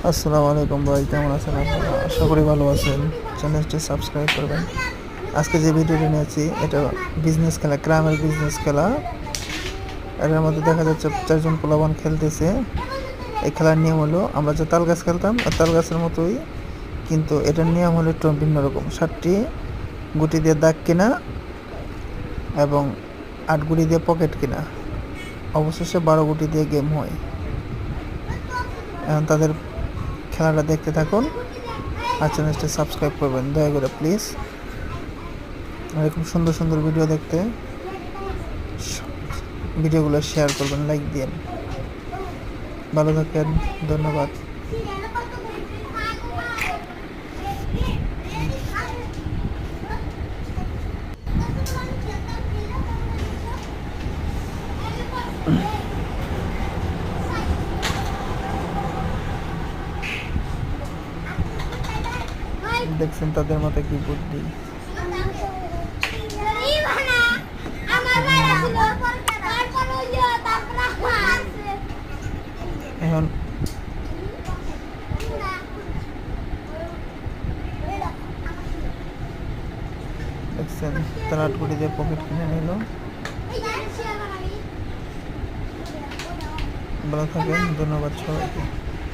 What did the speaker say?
আসসালামু আলাইকুম ভাই, কেমন আছেন আপনারা? আশা করি ভালো আছেন। চ্যানেলটি সাবস্ক্রাইব করবেন। আজকে যে ভিডিওটি নিয়েছি এটা বিজনেস খেলা, গ্রামের বিজনেস খেলা। এর মধ্যে দেখা যাচ্ছে 4জন পোলাপান খেলতেছে। এই খেলার নিয়ম হলো আমরা যে তাল গাছ খেলতাম ওই তাল গাছের মতোই, কিন্তু এটার নিয়ম হলো একটু ভিন্ন রকম। 7টি গুটি দিয়ে দাগ কিনা এবং 8 গুটি দিয়ে পকেট কিনা, অবশেষে 12 গুটি দিয়ে গেম হয়। এখন তাদের খেলাটা দেখতে থাকুন আর চ্যানেলটি সাবস্ক্রাইব করবেন দয়া করে প্লিজ। এরকম সুন্দর সুন্দর ভিডিও দেখতে ভিডিওগুলো শেয়ার করবেন, লাইক দিন। ভালো থাকেন, ধন্যবাদ। দেখছেন তাদের মাথায় কি বুদ্ধি। এখন দেখছেন তারা 8 কোটি দিয়ে পকেট কিনে নিল। ভালো থাকেন, ধন্যবাদ সবাইকে।